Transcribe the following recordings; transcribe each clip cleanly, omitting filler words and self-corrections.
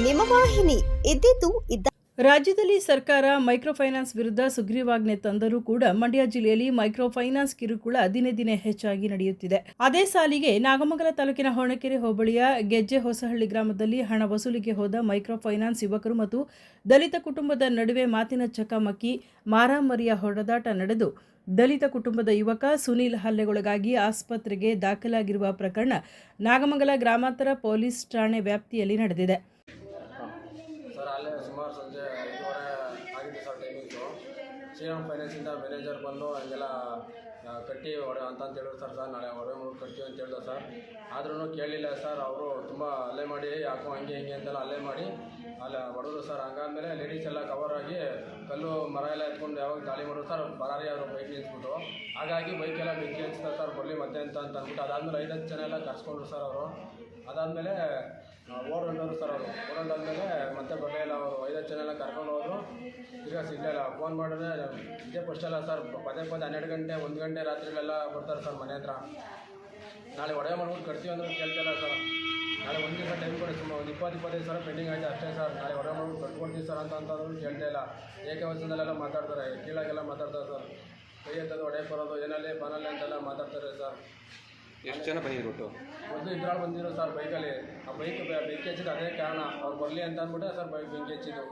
ನಿಮ್ಮ ವಾಹಿನಿ ಇದ್ದಿದ್ದು ಇದ್ದ. ರಾಜ್ಯದಲ್ಲಿ ಸರ್ಕಾರ ಮೈಕ್ರೋ ಫೈನಾನ್ಸ್ ವಿರುದ್ಧ ಸುಗ್ರೀವಾಜ್ಞೆ ತಂದರೂ ಕೂಡ ಮಂಡ್ಯ ಜಿಲ್ಲೆಯಲ್ಲಿ ಮೈಕ್ರೋ ಫೈನಾನ್ಸ್ ಕಿರುಕುಳ ದಿನೇ ದಿನೇ ಹೆಚ್ಚಾಗಿ ನಡೆಯುತ್ತಿದೆ. ಅದೇ ಸಾಲಿಗೆ ನಾಗಮಂಗಲ ತಾಲೂಕಿನ ಹೊಣಕೆರೆ ಹೋಬಳಿಯ ಗೆಜ್ಜೆ ಹೊಸಹಳ್ಳಿ ಗ್ರಾಮದಲ್ಲಿ ಹಣ ವಸೂಲಿಗೆ ಹೋದ ಮೈಕ್ರೋ ಫೈನಾನ್ಸ್ ಯುವಕರು ಮತ್ತು ದಲಿತ ಕುಟುಂಬದ ನಡುವೆ ಮಾತಿನ ಚಕಮಕಿ, ಮಾರಾಮಾರಿಯ ಹೊಡೆದಾಟ ನಡೆದು ದಲಿತ ಕುಟುಂಬದ ಯುವಕ ಸುನೀಲ್ ಹಲ್ಲೆಗೊಳಗಾಗಿ ಆಸ್ಪತ್ರೆಗೆ ದಾಖಲಾಗಿರುವ ಪ್ರಕರಣ ನಾಗಮಂಗಲ ಗ್ರಾಮಾಂತರ ಪೊಲೀಸ್ ಠಾಣೆ ವ್ಯಾಪ್ತಿಯಲ್ಲಿ ನಡೆದಿದೆ. ಸರ್ ಅಲ್ಲೇ ಸುಮಾರು ಸಂಜೆ 5:30 ಆಗಿದೆ ಸರ್ ಟೈಮಿಂಗ್ಸು. ಶ್ರೀರಾಮ್ ಫೈನಾನ್ಸಿಂದ ಮ್ಯಾನೇಜರ್ ಬಂದು ಹಂಗೆಲ್ಲ ಕಟ್ಟಿ ಅಂತ ಹೇಳಿದ್ರು ಸರ್. ನಾಳೆ ಹೊರಗೆ ಮುಗಿ ಕಟ್ತೀವಿ ಅಂತ ಹೇಳಿದ್ರು ಸರ್. ಆದ್ರೂ ಕೇಳಲಿಲ್ಲ ಸರ್. ಅವರು ತುಂಬ ಹಲ್ಲೆ ಮಾಡಿ ಯಾಕೋ ಹಂಗೆ ಅಂತೆಲ್ಲ ಹಲ್ಲೆ ಮಾಡಿ ಅಲ್ಲಿ ಹೊಡೆದ್ರು ಸರ್. ಹಂಗಾದ್ಮೇಲೆ ಲೇಡೀಸ್ ಎಲ್ಲ ಕವರ್ ಆಗಿ ಕಲ್ಲು ಮರ ಎಲ್ಲ ಎತ್ಕೊಂಡು ಯಾವಾಗ ದಾಳಿ ಮಾಡಿದ್ರು ಸರ್. ಬರಾರಿ ಅವರು ಬೈಕ್ ನಿಲ್ಲಿಸ್ಬಿಟ್ಟು ಹಾಗಾಗಿ ಬೈಕೆಲ್ಲ ಬೆಂಕಿ ಹಚ್ತಾರೆ ಸರ್. ಬರಲಿ ಮತ್ತೆ ಅಂತ ಅಂದ್ಬಿಟ್ಟು ಅದಾದಮೇಲೆ 5-10 ಜನ ಎಲ್ಲ ಕರ್ಸ್ಕೊಂಡ್ರು ಸರ್ ಅವರು. ಅದಾದಮೇಲೆ ಓಡೋಂಡವರು ಸರ್. ಅವರು ಓಡೋಂಡಾದ್ಮೇಲೆ ಮತ್ತೆ ಬರಲಿಲ್ಲ. ಅವರು 5-10 ಜನ ಎಲ್ಲ ಕರ್ಕೊಂಡು ಹೋದರು. ಈಗ ಸಿಗಲಿಲ್ಲ. ಫೋನ್ ಮಾಡಿದ್ರೆ ಇದೇ ಫಸ್ಟಲ್ಲ ಸರ್. ಪದೇ 12 ಗಂಟೆ 1 ಗಂಟೆ ರಾತ್ರಿಗಳೆಲ್ಲ ಬರ್ತಾರೆ ಸರ್ ಮನೆ ಹತ್ರ. ನಾಳೆ ಒಡೆ ಮಾಡ್ಬಿಟ್ಟು ಕಟ್ತೀವಿ ಅಂದ್ರೆ ಕೇಳ್ತಿಲ್ಲ ಸರ್. ನಾಳೆ 1 ದಿವಸ ಟೈಮ್ ಕೊಡಿ, ಸುಮ್ಮನೆ ಒಂದು 20-25 ಸಾವಿರ ಪೆಂಡಿಂಗ್ ಆಯ್ತು ಅಷ್ಟೇ ಸರ್. ನಾಳೆ ಒಡೆ ಮಾಡ್ಬಿಟ್ಟು ಕಟ್ಕೊಡ್ತೀವಿ ಸರ್ ಅಂತಂದ್ರೂ ಕೇಳ್ತಾ ಇಲ್ಲ. ಏಕವಚನದಲ್ಲೆಲ್ಲ ಮಾತಾಡ್ತಾರೆ, ಕೀಳಾಗೆಲ್ಲ ಮಾತಾಡ್ತಾರೆ ಸರ್. ಕೈ ಎತ್ತೋದು, ಒಡೆ ಬರೋದು, ಏನಲ್ಲಿ ಬಾನಲ್ಲಿ ಅಂತೆಲ್ಲ ಮಾತಾಡ್ತಾರೆ ಸರ್. ಎಷ್ಟು ಜನ ಬಂದಿರೋದು? ಮೊದಲು ಇದ್ರಾಳು ಬಂದಿರೋ ಸರ್ ಬೈಕಲ್ಲಿ. ಆ ಬೈಕ್ ಬೆಂಕಿ ಹಚ್ಚಿದ್ದು ಅದೇ ಕಾರಣ. ಅವ್ರು ಬರಲಿ ಅಂತ ಅಂದ್ಬಿಟ್ಟೆ ಸರ್ ಬೈಕ್ ಬೆಂಕಿ ಹಚ್ಚಿದ್ದು.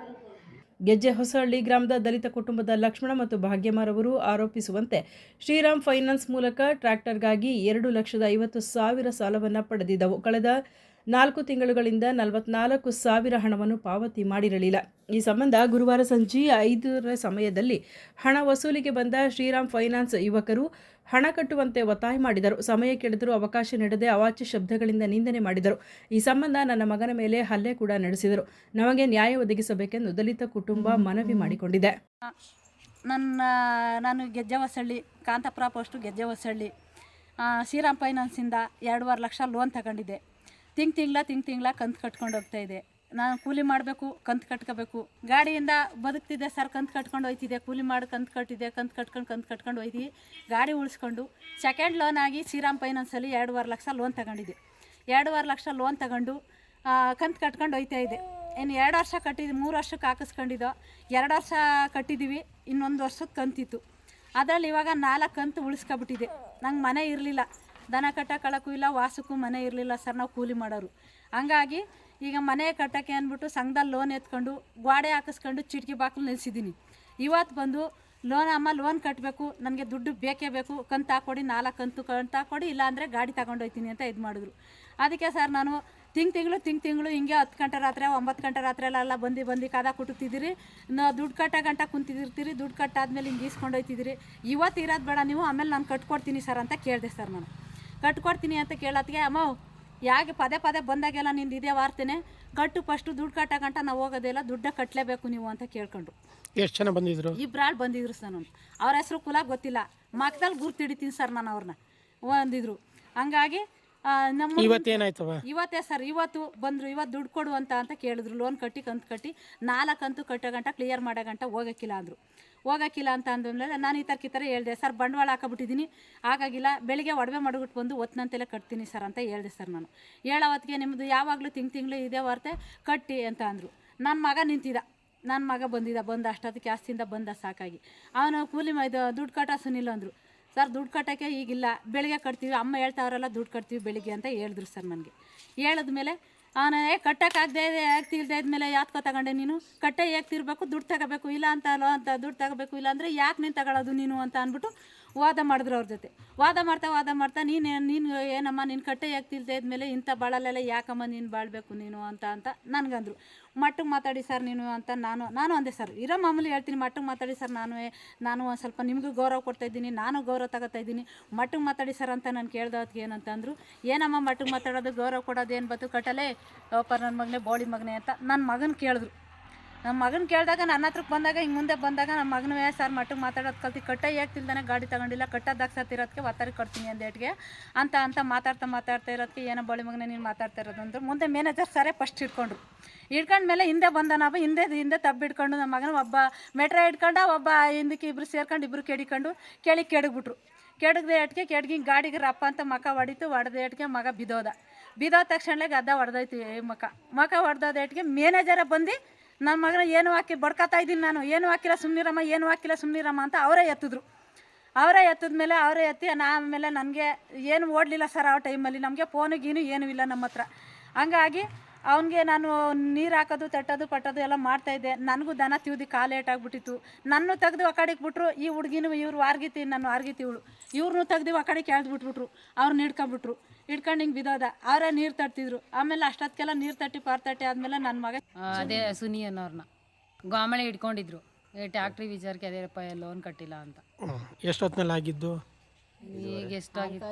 ಗೆಜ್ಜೆ ಹೊಸಹಳ್ಳಿ ಗ್ರಾಮದ ದಲಿತ ಕುಟುಂಬದ ಲಕ್ಷ್ಮಣ ಮತ್ತು ಭಾಗ್ಯಮ್ಮರವರು ಆರೋಪಿಸುವಂತೆ ಶ್ರೀರಾಮ್ ಫೈನಾನ್ಸ್ ಮೂಲಕ ಟ್ರ್ಯಾಕ್ಟರ್ಗಾಗಿ 2,50,000 ಸಾಲವನ್ನು ಪಡೆದಿದ್ದವು. ಕಳೆದ 4 ತಿಂಗಳುಗಳಿಂದ 44,000 ಹಣವನ್ನು ಪಾವತಿ ಮಾಡಿರಲಿಲ್ಲ. ಈ ಸಂಬಂಧ ಗುರುವಾರ ಸಂಜೆ 5 ಸಮಯದಲ್ಲಿ ಹಣ ವಸೂಲಿಗೆ ಬಂದ ಶ್ರೀರಾಮ್ ಫೈನಾನ್ಸ್ ಯುವಕರು ಹಣ ಕಟ್ಟುವಂತೆ ಒತ್ತಾಯ ಮಾಡಿದರು. ಸಮಯ ಕೆಳೆದರೂ ಅವಕಾಶ ನೀಡದೆ ಅವಾಚ್ಯ ಶಬ್ದಗಳಿಂದ ನಿಂದನೆ ಮಾಡಿದರು. ಈ ಸಂಬಂಧ ನನ್ನ ಮಗನ ಮೇಲೆ ಹಲ್ಲೆ ಕೂಡ ನಡೆಸಿದರು. ನಮಗೆ ನ್ಯಾಯ ಒದಗಿಸಬೇಕೆಂದು ದಲಿತ ಕುಟುಂಬ ಮನವಿ ಮಾಡಿಕೊಂಡಿದೆ. ನಾನು ಗೆಜ್ಜೆ ಹೊಸಳ್ಳಿ, ಕಾಂತಾಪುರ ಪೋಸ್ಟು ಗೆಜ್ಜೆ ಹೊಸಳ್ಳಿ. ಶ್ರೀರಾಮ್ ಫೈನಾನ್ಸಿಂದ 2.5 ಲಕ್ಷ ಲೋನ್ ತಗೊಂಡಿದ್ದೆ. ತಿಂಗಳ ಕಂತು ಕಟ್ಕೊಂಡು ಹೋಗ್ತಾಯಿದೆ. ನಾನು ಕೂಲಿ ಮಾಡಬೇಕು, ಕಂತು ಕಟ್ಕೋಬೇಕು. ಗಾಡಿಯಿಂದ ಬದುಕ್ತಿದ್ದೆ ಸರ್. ಕಂತು ಕಟ್ಕೊಂಡು ಹೋಯ್ತಿದ್ದೆ. ಕೂಲಿ ಮಾಡಿ ಕಂತು ಕಟ್ಕೊಂಡು ಹೋಯ್ತೀವಿ. ಗಾಡಿ ಉಳಿಸ್ಕೊಂಡು ಸೆಕೆಂಡ್ ಲೋನ್ ಆಗಿ ಶ್ರೀರಾಮ್ ಫೈನಾನ್ಸಲ್ಲಿ 2.5 ಲಕ್ಷ ಲೋನ್ ತಗೊಂಡಿದ್ದೆ. 2.5 ಲಕ್ಷ ಲೋನ್ ತಗೊಂಡು ಕಂತು ಕಟ್ಕೊಂಡು ಹೋಯ್ತಾಯಿದ್ದೆ. ಇನ್ನು 2 ವರ್ಷ ಕಟ್ಟಿದ್ವಿ, 3 ವರ್ಷಕ್ಕೆ ಹಾಕಿಸ್ಕೊಂಡಿದ್ದೋ. 2 ವರ್ಷ ಕಟ್ಟಿದ್ದೀವಿ, ಇನ್ನೊಂದು ವರ್ಷದ ಕಂತಿತ್ತು. ಅದರಲ್ಲಿ ಇವಾಗ 4 ಕಂತು ಉಳಿಸ್ಕೊಬಿಟ್ಟಿದೆ. ನಂಗೆ ಮನೆ ಇರಲಿಲ್ಲ, ದನ ಕಟ್ಟೋಕ್ಕಳಕ್ಕೂ ಇಲ್ಲ, ವಾಸಕ್ಕೂ ಮನೆ ಇರಲಿಲ್ಲ ಸರ್. ನಾವು ಕೂಲಿ ಮಾಡೋರು. ಹಂಗಾಗಿ ಈಗ ಮನೆ ಕಟ್ಟೋಕ್ಕೆ ಅಂದ್ಬಿಟ್ಟು ಸಂಘದಲ್ಲಿ ಲೋನ್ ಎತ್ಕೊಂಡು ಗೋಡೆ ಹಾಕಿಸ್ಕೊಂಡು ಚಿಟಕಿ ಬಾಗಿಲು ನಿಲ್ಲಿಸಿದ್ದೀನಿ. ಇವತ್ತು ಬಂದು ಲೋನ್ ಕಟ್ಟಬೇಕು, ನನಗೆ ದುಡ್ಡು ಬೇಕೇ ಬೇಕು, ಕಂತು ಹಾಕ್ಕೊಡಿ, 4 ಕಂತು ಹಾಕ್ಕೊಡಿ, ಇಲ್ಲಾಂದರೆ ಗಾಡಿ ತಗೊಂಡೋಯ್ತೀನಿ ಅಂತ ಇದು ಮಾಡಿದ್ರು. ಅದಕ್ಕೆ ಸರ್ ನಾನು ತಿಂಗಳು ಹಿಂಗೆ 10 ಗಂಟೆ ರಾತ್ರಿ 9 ಗಂಟೆ ರಾತ್ರಿ ಎಲ್ಲ ಬಂದು ಕದ ಕುಟುಕ್ತಿದ್ದೀರಿ. ದುಡ್ಡು ಕಟ್ಟೋ ಗಂಟ ಕುಂತಿರ್ತೀರಿ. ದುಡ್ಡು ಕಟ್ಟಾದ್ಮೇಲೆ ಹಿಂಗೆ ಈಸ್ಕೊಂಡು ಹೋಯ್ತಿದ್ದೀರಿ. ಇವತ್ತು ಇರೋದು ಬೇಡ ನೀವು, ಆಮೇಲೆ ನಾನು ಕಟ್ಕೊಡ್ತೀನಿ ಸರ್ ಅಂತ ಕೇಳಿದೆ ಸರ್. ನಾನು ಕಟ್ಕೊಡ್ತೀನಿ ಅಂತ ಕೇಳೋತ್ತಿಗೆ ಅಮ್ಮ ಯಾಕೆ ಪದೇ ಬಂದಾಗೆಲ್ಲ ನಿಂದು ಇದೇ ವಾರ್ತೇನೆ, ಕಟ್ಟು ಫಸ್ಟು, ದುಡ್ಡು ಕಟ್ಟೋ ಗಂಟ ನಾವು ಹೋಗೋದಿಲ್ಲ, ದುಡ್ಡ ಕಟ್ಟಲೇಬೇಕು ನೀವು ಅಂತ ಕೇಳ್ಕೊಂಡ್ರು. ಎಷ್ಟು ಜನ ಬಂದಿದ್ರು? 2 ಆಳು ಬಂದಿದ್ರು ಸರ್. ನಾನು ಅವ್ರ ಹೆಸರು ಕುಲ ಗೊತ್ತಿಲ್ಲ, ಮಕ್ಕದಲ್ಲಿ ಗುರ್ತು ಹಿಡಿತೀನಿ ಸರ್ ನಾನು ಅವ್ರನ್ನ. ಬಂದಿದ್ರು. ಹಂಗಾಗಿ ಇವತ್ತೇ ಸರ್, ಇವತ್ತು ಬಂದರು. ಇವತ್ತು ದುಡ್ಡು ಕೊಡು ಅಂತ ಕೇಳಿದ್ರು. ಲೋನ್ ಕಟ್ಟಿ ಕಂತು ಕಟ್ಟಿ 4 ಕಂತು ಕಟ್ಟೋ ಗಂಟ ಕ್ಲಿಯರ್ ಮಾಡೋ ಗಂಟ ಹೋಗೋಕ್ಕಿಲ್ಲ ಅಂದರು. ಹೋಗೋಕ್ಕಿಲ್ಲ ಅಂತ ಅಂದಮೇಲೆ ನಾನು ಈ ಥರ ಹೇಳಿದೆ ಸರ್. ಬಂಡವಾಳ ಹಾಕೊಬಿಟ್ಟಿದ್ದೀನಿ, ಹಾಗಾಗಿಲ್ಲ, ಬೆಳಿಗ್ಗೆ ಒಡವೆ ಮಾಡಿಬಿಟ್ಟು ಬಂದು ಒತ್ತಿನಂತೆಲ್ಲ ಕಟ್ತೀನಿ ಸರ್ ಅಂತ ಹೇಳಿದೆ ಸರ್. ನಾನು ಹೇಳೋವತ್ತಿಗೆ ನಿಮ್ಮದು ಯಾವಾಗಲೂ ತಿಂಗಳು ಇದೇ ವಾರ್ತೆ ಕಟ್ಟಿ ಅಂತ ಅಂದರು. ನನ್ನ ಮಗ ನಿಂತಿದ್ದ, ನನ್ನ ಮಗ ಬಂದ ಅಷ್ಟೊತ್ತಿಗೆ ಆಸ್ತಿಯಿಂದ ಬಂದ ಸಾಕಾಗಿ. ಅವನು ಕೂಲಿ ದುಡ್ಡು ಕಟ್ಟ ಸುನಿಲ್ಲ ಅಂದರು. ಸರ್ ದುಡ್ಡು ಕಟ್ಟೋಕ್ಕೆ ಈಗಿಲ್ಲ, ಬೆಳಿಗ್ಗೆ ಕಟ್ತೀವಿ, ಅಮ್ಮ ಹೇಳ್ತಾವ್ರಲ್ಲ ದುಡ್ಡು ಕಟ್ತೀವಿ ಬೆಳಿಗ್ಗೆ ಅಂತ ಹೇಳಿದ್ರು ಸರ್. ನನಗೆ ಹೇಳಿದ್ಮೇಲೆ ಅವನು ಕಟ್ಟೋಕ್ಕಾಗದೆ ಆಗ್ತಿಲ್ದೇ ಇದ್ಮೇಲೆ ಯಾತ್ಕೊ ತಗೊಂಡೆ ನೀನು, ಕಟ್ಟೆ ತಿರ್ಬೇಕು, ದುಡ್ಡು ತಗೋಬೇಕು, ಇಲ್ಲ ಅಂತ ದುಡ್ಡು ತಗೋಬೇಕು, ಇಲ್ಲ ಅಂದರೆ ಯಾಕೆ ನೀನು ತಗೊಳ್ಳೋದು ನೀನು ಅಂತ ಅಂದ್ಬಿಟ್ಟು ವಾದ ಮಾಡಿದ್ರು ಅವ್ರ ಜೊತೆ. ವಾದ ಮಾಡ್ತಾ ನೀನು ಏನಮ್ಮ ನೀನು ಕಟ್ಟೆ ತಿಲ್ದೇ ಇದ್ಮೇಲೆ ಇಂಥ ಬಾಳಲ್ಲೆಲ್ಲ ಯಾಕಮ್ಮ ನೀನು ಬಾಳಬೇಕು ನೀನು ಅಂತ ನನಗಂದ್ರು. ಮಟ್ಟಿಗೆ ಮಾತಾಡಿ ಸರ್ ನೀನು ಅಂತ ನಾನು ಅಂದೆ ಸರ್. ಇರೋ ಮಾಮೂಲಿ ಹೇಳ್ತೀನಿ, ಮಟ್ಟಿಗೆ ಮಾತಾಡಿ ಸರ್, ನಾನು ಒಂದು ಸ್ವಲ್ಪ ನಿಮಗೂ ಗೌರವ ಕೊಡ್ತಾಯಿದ್ದೀನಿ, ನಾನು ಗೌರವ ತಗೋತಾಯಿದ್ದೀನಿ, ಮಟ್ಟಿಗೆ ಮಾತಾಡಿ ಸರ್ ಅಂತ ನಾನು ಕೇಳ್ದವ್ರಿಗೆ ಏನಂತ ಅಂದರು. ಏನಮ್ಮ ಮಟ್ಟಿಗೆ ಮಾತಾಡೋದು, ಗೌರವ ಕೊಡೋದು ಏನು ಬತ್ತು, ಕಟ್ಟಲೆ ನನ್ನ ಮಗನೇ ಬೋಳಿ ಮಗನೇ ಅಂತ ನನ್ನ ಮಗನ ಕೇಳಿದ್ರು. ನಮ್ಮ ಮಗನ ಕೇಳಿದಾಗ ನನ್ನ ಹತ್ರಕ್ಕೆ ಬಂದಾಗ ಹಿಂಗೆ ಮುಂದೆ ಬಂದಾಗ ನಮ್ಮ ಮಗನವೇ ಸರ್ ಮಟ್ಟಿಗೆ ಮಾತಾಡೋದು ಕಲ್ತು, ಕಟ್ಟ ತಿಳ್ದಾನೆ ಗಾಡಿ ತಗೊಂಡಿಲ್ಲ, ಕಟ್ಟೋದಾಗ್ಸತ್ತಿರೋದಕ್ಕೆ ಒತ್ತರಿ ಕೊಡ್ತೀನಿ ಅಂದೇಟ್ಗೆ ಅಂತ ಮಾತಾಡ್ತಾ ಇರೋದಕ್ಕೆ ಏನೋ ಬೋಳಿ ಮಗನೇ ನೀನು ಮಾತಾಡ್ತಾ ಇರೋದು ಅಂದ್ರೆ ಮುಂದೆ ಮ್ಯಾನೇಜರ್ ಸರೇ ಫಸ್ಟ್ ಹಿಡ್ಕೊಂಡ್ಮೇಲೆ ಹಿಂದೆ ಬಂದನಪ್ಪ. ಹಿಂದೆ ತಬ್ಬಿಡ್ಕೊಂಡು ನಮ್ಮ ಮಗನ ಒಬ್ಬ ಮೆಟ್ರ ಹಿಡ್ಕೊಂಡು ಒಬ್ಬ ಹಿಂದಕ್ಕೆ ಇಬ್ಬರು ಸೇರ್ಕೊಂಡು ಇಬ್ಬರು ಕೆಡಿಕೊಂಡು ಕೆಡಗ್ಬಿಟ್ರು. ಕೆಡಗದೆ ಕೆಡ್ಗಿ ಗಾಡಿಗೆ ರಪ್ಪ ಅಂತ ಮಕ ಹೊಡಿತು. ಹೊಡೆದ ಮಗ ಬಿದ್ದೋದ. ಬಿದ್ದೋದ ತಕ್ಷಣ ಗದ್ದ ಹೊಡೆದೈತಿ ಮಕ ಹೊಡೆದೋದೇಟಿಗೆ ಮ್ಯಾನೇಜರ ಬಂದು ನನ್ನ ಮಗನ ಏನು ಹಾಕಿ ಬಡ್ಕೊತಾ ಇದ್ದೀನಿ ನಾನು, ಏನು ಹಾಕಿಲ್ಲ ಸುಮ್ಮನಿರಮ್ಮ ಅಂತ ಅವರೇ ಎತ್ತಿದ್ರು. ಅವರೇ ಎತ್ತಿದ್ಮೇಲೆ ಅವರೇ ಎತ್ತಿ ಆಮೇಲೆ ನನಗೆ ಏನು ಓಡಲಿಲ್ಲ ಸರ್ ಆ ಟೈಮಲ್ಲಿ, ನಮಗೆ ಫೋನಿಗೀನು ಏನೂ ಇಲ್ಲ ನಮ್ಮ ಹತ್ರ. ಹಂಗಾಗಿ ಅವನಿಗೆ ನಾನು ನೀರು ಹಾಕೋದು ತಟ್ಟೋದು ಪಟ್ಟೋದು ಎಲ್ಲ ಮಾಡ್ತಾಯಿದ್ದೆ. ನನಗೂ ದನ ತಿವ್ದು ಕಾಲು ಏಟಾಗ್ಬಿಟ್ಟಿತ್ತು. ನನ್ನ ತೆಗೆದು ಆ ಕಡೆಗೆ ಬಿಟ್ರು. ಈ ಹುಡುಗಿನೂ ಇವ್ರು ನಾನು ಆರ್ಗಿತಿ ಇವಳು ಇವ್ರನ್ನೂ ತೆಗ್ದು ಆ ಕಡೆ ಕೆಳ್ದ್ಬಿಟ್ಬಿಟ್ರು. ಅವ್ರನ್ನ ಹಿಡ್ಕೊಂಬಿಟ್ರು. ಹಿಡ್ಕೊಂಡು ಹಿಂಗೆ ಬಿದ್ದೋದ. ಅವರೇ ನೀರು ತಟ್ಟಿದ್ರು. ಆಮೇಲೆ ಅಷ್ಟೊತ್ತಿಗೆಲ್ಲ ನೀರು ತಟ್ಟಿ ಆದಮೇಲೆ ನನ್ನ ಮಗ ಅದೇ ಸುನಿ ಅನ್ನೋರನ್ನ ಗೋಮಳೆ ಹಿಡ್ಕೊಂಡಿದ್ರು. ಟ್ಯಾಕ್ಟ್ರಿ ವಿಚಾರಕ್ಕೆ ಅದೇ ಲೋನ್ ಕಟ್ಟಿಲ್ಲ ಅಂತ. ಎಷ್ಟೊತ್ತಿನಲ್ಲಿ ಆಗಿದ್ದು? ಈಗ ಎಷ್ಟಾಗಿತ್ತು?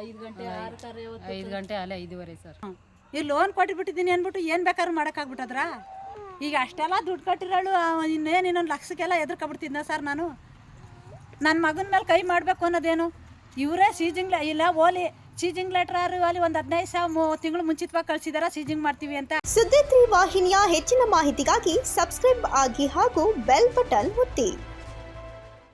5 ಗಂಟೆ ಅಲ್ಲೇ 5:15 ಸರ್. ಈ ಲೋನ್ ಕೊಟ್ಟಿಬಿಟ್ಟಿದ್ದೀನಿ ಅಂದ್ಬಿಟ್ಟು ಏನು ಬೇಕಾದ್ರೂ ಮಾಡೋಕ್ಕಾಗ್ಬಿಟ್ಟದ್ರ. ಈಗ ಅಷ್ಟೆಲ್ಲ ದುಡ್ಡು ಕಟ್ಟಿರೋಳು ಇನ್ನೊಂದು ಲಕ್ಷಕ್ಕೆಲ್ಲ ಎದುರ್ಕೊಬಿಡ್ತಿದ್ನ ಸರ್ ನಾನು. ನನ್ನ ಮಗನ ಮೇಲೆ ಕೈ ಮಾಡಬೇಕು ಅನ್ನೋದೇನು, ಇವರೇ ಸೀಜಿಂಗ್ ಇಲ್ಲ ಓಲಿ ಸೀಜಿಂಗ್ ಲೆಟ್ರ್ ಅಲ್ಲಿ ಒಂದು 15 ತಿಂಗಳು ಮುಂಚಿತವಾಗಿ ಕಳಿಸಿದಾರ ಸೀಜಿಂಗ್ ಮಾಡ್ತೀವಿ ಅಂತ. ಸುದ್ದಿ 3 ವಾಹಿನಿಯ ಹೆಚ್ಚಿನ ಮಾಹಿತಿಗಾಗಿ ಸಬ್ಸ್ಕ್ರೈಬ್ ಆಗಿ ಹಾಗೂ ಬೆಲ್ ಬಟನ್ ಒತ್ತಿ.